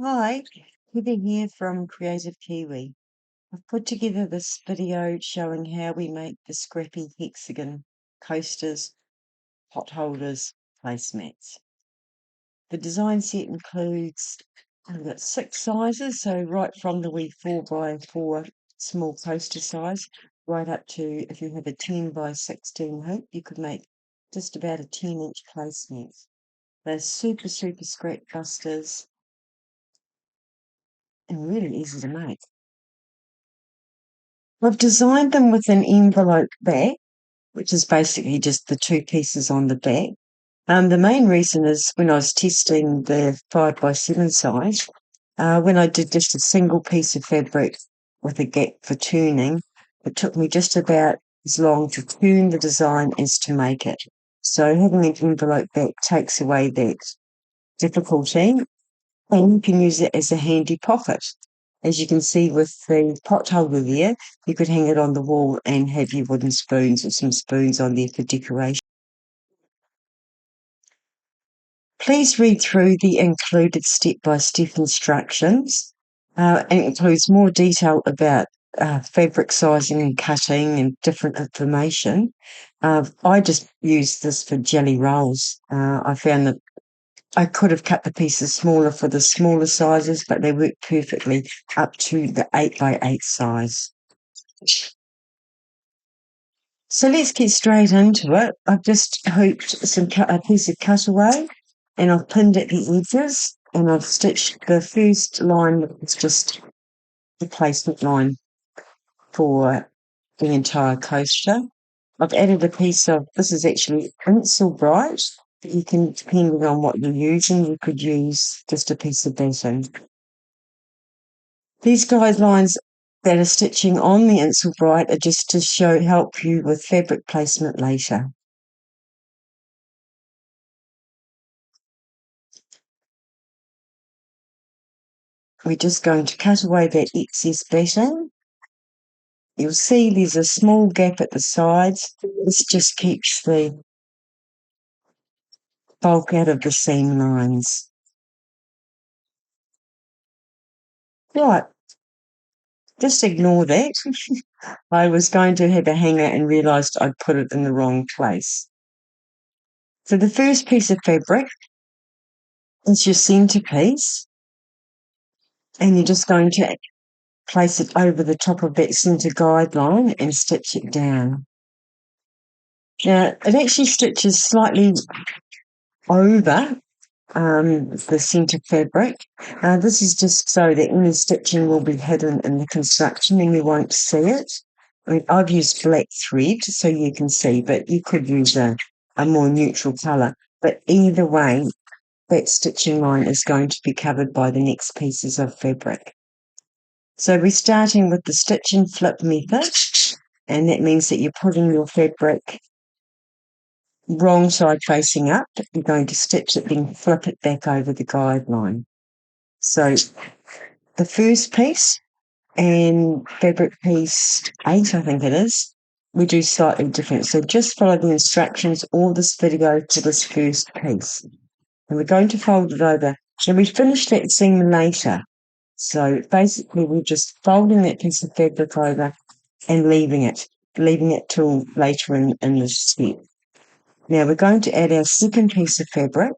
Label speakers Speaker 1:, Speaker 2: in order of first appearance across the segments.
Speaker 1: Hi, Heather here from Creative Kiwi. I've put together this video showing how we make the Scrappy Hexagon coasters, pot holders, placemats. The design set includes, I've got 6 sizes, so right from the wee 4x4 small coaster size, right up to, if you have a 10x16 hoop, you could make just about a 10-inch placemat. They're super scrap busters and really easy to make. I've designed them with an envelope back, which is basically just the two pieces on the back. The main reason is when I was testing the 5x7 size, when I did just a single piece of fabric with a gap for turning, it took me just about as long to turn the design as to make it. So having an envelope back takes away that difficulty, and you can use it as a handy pocket. As you can see with the pot holder there, you could hang it on the wall and have your wooden spoons or some spoons on there for decoration. Please read through the included step-by-step instructions. It includes more detail about fabric sizing and cutting and different information. I just used this for jelly rolls. I found that I could have cut the pieces smaller for the smaller sizes, but they work perfectly up to the 8x8 size. So let's get straight into it. I've just hooped a piece of cutaway and I've pinned at the edges and I've stitched the first line, which is just the placement line for the entire coaster. I've added a piece of, this is actually Insul Bright. You can, depending on what you're using, you could use just a piece of basin. These guidelines that are stitching on the Insul Bright are just to help you with fabric placement later. We're just going to cut away that excess basin. You'll see there's a small gap at the sides. This just keeps the bulk out of the seam lines. Right, just ignore that. I was going to have a hanger and realised I'd put it in the wrong place. So the first piece of fabric is your centrepiece, and you're just going to place it over the top of that centre guideline and stitch it down. Now, it actually stitches slightly over the centre fabric. This is just so that any stitching will be hidden in the construction and you won't see it. I mean, I've used black thread so you can see, but you could use a more neutral colour. But either way, that stitching line is going to be covered by the next pieces of fabric. So we're starting with the stitch and flip method, and that means that you're putting your fabric wrong side facing up. You're going to stitch it, then flip it back over the guideline. So the first piece and fabric piece 8, I think it is, we do slightly different. So just follow the instructions or this video to this first piece. And we're going to fold it over. And we finish that seam later. So basically we're just folding that piece of fabric over and leaving it till later in the step. Now we're going to add our second piece of fabric,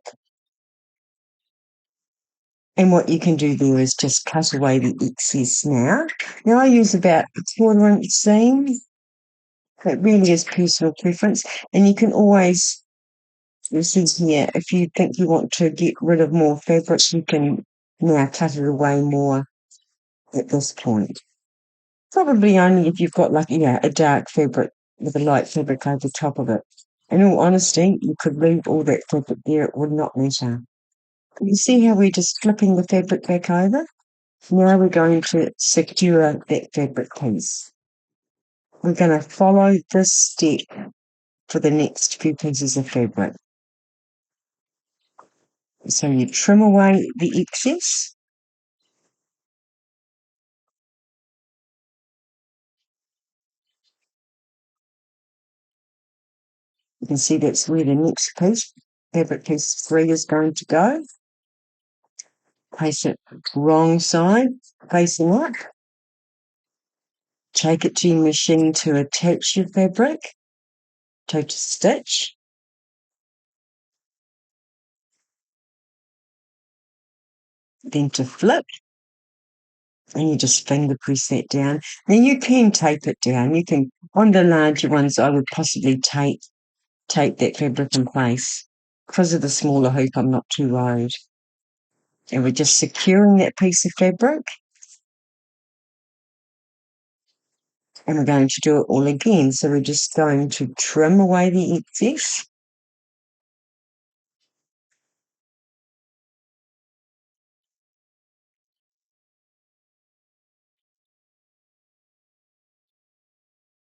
Speaker 1: and what you can do there is just cut away the excess now. Now I use about a 1/4 inch seam. It really is personal preference, and you can always, you see here, if you think you want to get rid of more fabric, you can now cut it away more at this point. Probably only if you've got a dark fabric with a light fabric over the top of it. In all honesty, you could leave all that fabric there, it would not matter. You see how we're just flipping the fabric back over? Now we're going to secure that fabric piece. We're going to follow this step for the next few pieces of fabric. So you trim away the excess. You can see that's where the next piece, fabric piece 3, is going to go. Place it wrong side, facing up. Take it to your machine to attach your fabric, to stitch. Then to flip, and you just finger press that down. Now you can tape it down. You can, on the larger ones, I would possibly tape that fabric in place. Because of the smaller hoop, I'm not too worried. And we're just securing that piece of fabric. And we're going to do it all again. So we're just going to trim away the excess.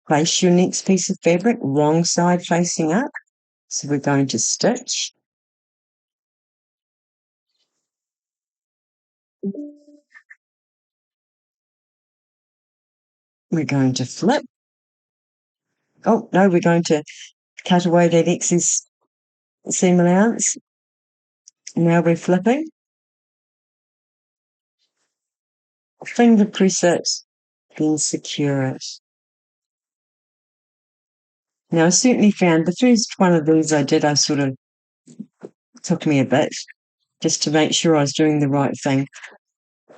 Speaker 1: Place your next piece of fabric, wrong side facing up. So we're going to stitch. We're going to flip. Oh, no, we're going to cut away that excess seam allowance. Now we're flipping. Finger press it, then secure it. Now, I certainly found the first one of these I did, I sort of took me a bit just to make sure I was doing the right thing.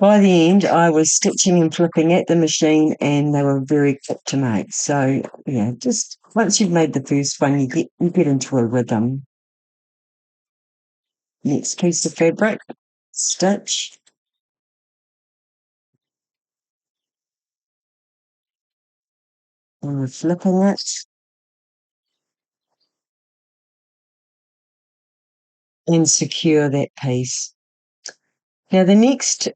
Speaker 1: By the end, I was stitching and flipping at the machine, and they were very quick to make. So, yeah, just once you've made the first one, you get into a rhythm. Next piece of fabric, stitch. And we're flipping it. And secure that piece. Now, the next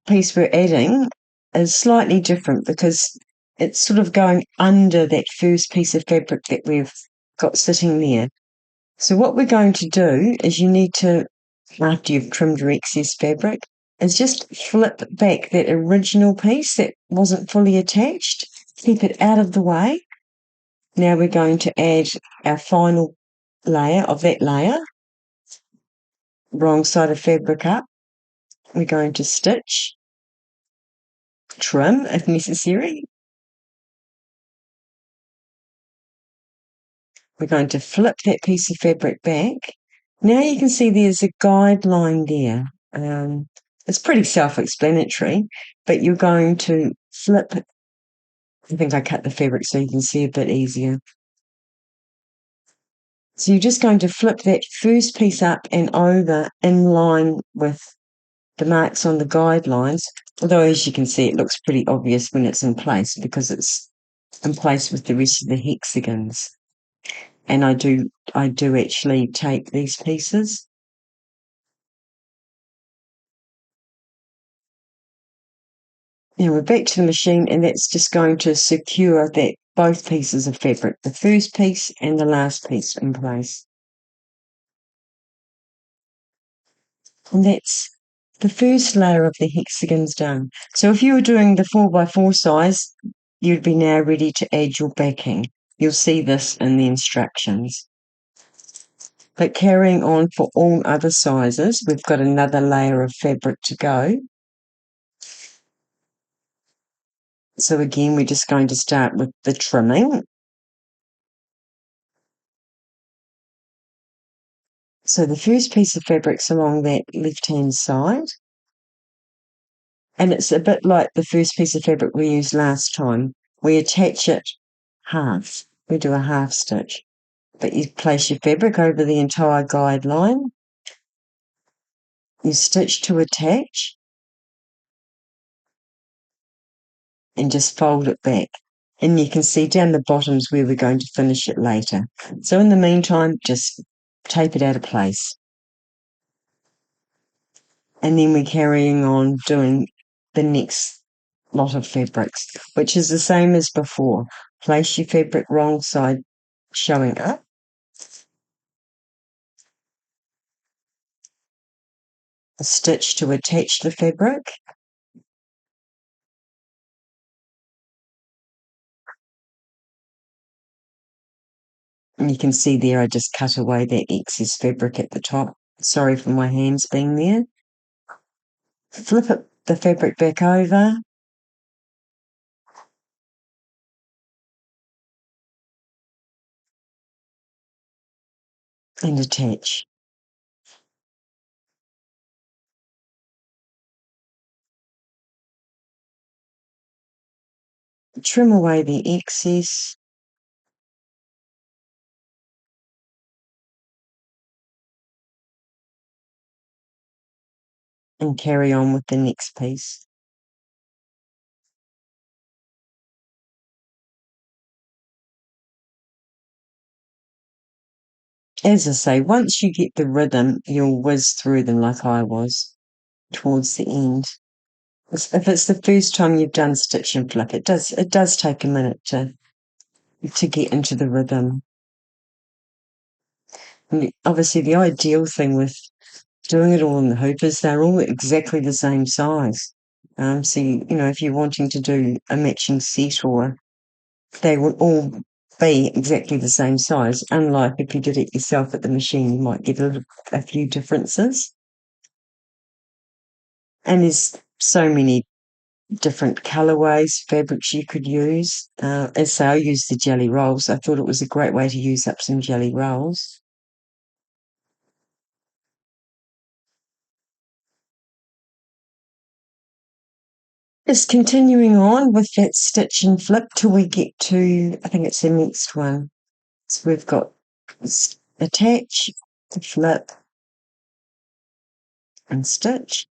Speaker 1: piece we're adding is slightly different because it's sort of going under that first piece of fabric that we've got sitting there. So what we're going to do is you need to, after you've trimmed your excess fabric, is just flip back that original piece that wasn't fully attached, keep it out of the way. Now we're going to add our final layer of that layer, wrong side of fabric up. We're going to stitch, trim if necessary. We're going to flip that piece of fabric back. Now you can see there's a guideline there. It's pretty self-explanatory, but you're going to flip. I think I cut the fabric so you can see a bit easier. So you're just going to flip that first piece up and over in line with the marks on the guidelines, although as you can see it looks pretty obvious when it's in place because it's in place with the rest of the hexagons. And I do actually tape these pieces. Now we're back to the machine, and that's just going to secure that both pieces of fabric, the first piece and the last piece, in place. And that's the first layer of the hexagons done. So if you were doing the 4x4 size, you'd be now ready to add your backing. You'll see this in the instructions. But carrying on for all other sizes, we've got another layer of fabric to go. So again, we're just going to start with the trimming. So the first piece of fabric's along that left-hand side. And it's a bit like the first piece of fabric we used last time. We attach it half. We do a half stitch. But you place your fabric over the entire guideline. You stitch to attach. And just fold it back. And you can see down the bottoms where we're going to finish it later. So in the meantime, just tape it out of place. And then we're carrying on doing the next lot of fabrics, which is the same as before. Place your fabric wrong side showing up. A stitch to attach the fabric. And you can see there I just cut away that excess fabric at the top. Sorry for my hands being there. flip the fabric back over, and attach. Trim away the excess. And carry on with the next piece. As I say, once you get the rhythm, you'll whiz through them like I was towards the end. If it's the first time you've done stitch and flip, it does take a minute to get into the rhythm. And obviously, the ideal thing with doing it all in the hoop is they're all exactly the same size. So, if you're wanting to do a matching set, or they will all be exactly the same size, unlike if you did it yourself at the machine, you might get a few differences. And there's so many different colorways, fabrics you could use. As I use the jelly rolls. I thought it was a great way to use up some jelly rolls. Just continuing on with that stitch and flip till we get to, I think it's the next one. So we've got attach, flip, and stitch.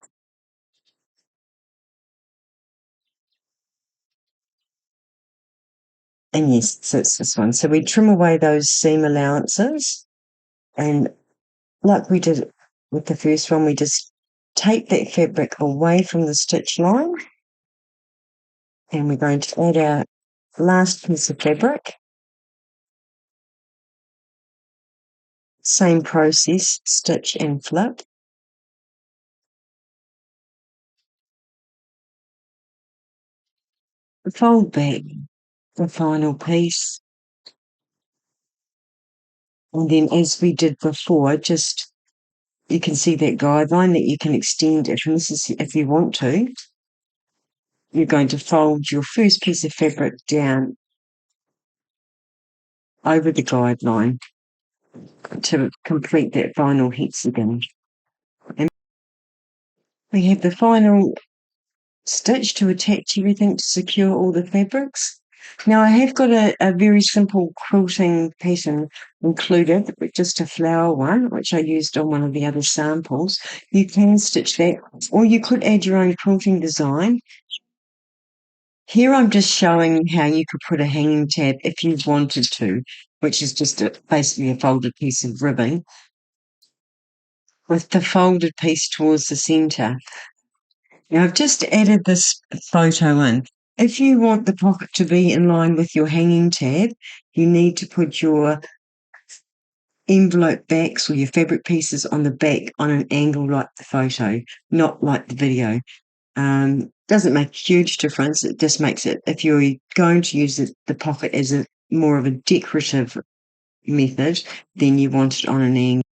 Speaker 1: And yes, so it's this one. So we trim away those seam allowances, and like we did with the first one, we just take that fabric away from the stitch line, and we're going to add our last piece of fabric. Same process, stitch and flip. Fold back the final piece, and then as we did before, just you can see that guideline that you can extend if you want to. You're going to fold your first piece of fabric down over the guideline to complete that final hexagon. And we have the final stitch to attach everything to secure all the fabrics. Now I have got a very simple quilting pattern included, just a flower one, which I used on one of the other samples. You can stitch that, or you could add your own quilting design. Here I'm just showing how you could put a hanging tab if you wanted to, which is just basically a folded piece of ribbon with the folded piece towards the centre. Now I've just added this photo in. If you want the pocket to be in line with your hanging tab, you need to put your envelope backs or your fabric pieces on the back on an angle like the photo, not like the video. Doesn't make a huge difference. It just makes it, if you're going to use the pocket as a more of a decorative method, then you want it on an angle.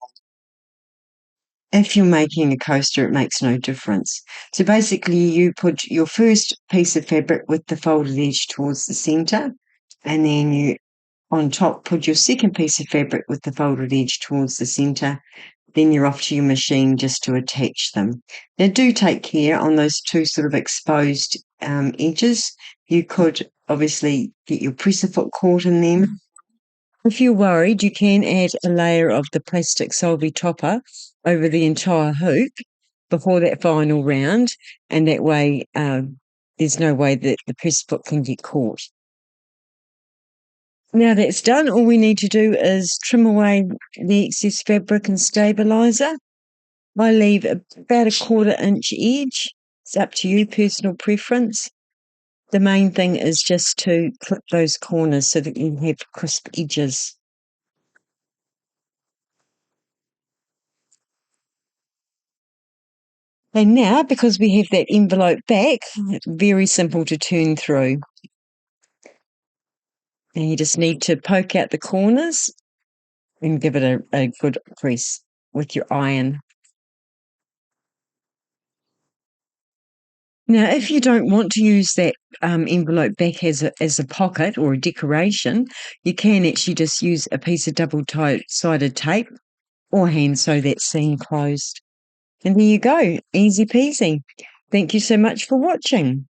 Speaker 1: If you're making a coaster, it makes no difference. So basically, you put your first piece of fabric with the folded edge towards the centre, and then you, on top, put your second piece of fabric with the folded edge towards the centre. Then you're off to your machine just to attach them. Now, do take care on those two sort of exposed edges. You could obviously get your presser foot caught in them. If you're worried, you can add a layer of the plastic solvay topper over the entire hoop before that final round, and that way there's no way that the presser foot can get caught. Now that's done, all we need to do is trim away the excess fabric and stabilizer. I leave about a 1/4 inch edge. It's up to you, personal preference. The main thing is just to clip those corners so that you have crisp edges. And now, because we have that envelope back, it's very simple to turn through. And you just need to poke out the corners and give it a good press with your iron. Now, if you don't want to use that envelope back as a pocket or a decoration, you can actually just use a piece of double-sided tape or hand sew that seam closed. And there you go, easy peasy. Thank you so much for watching.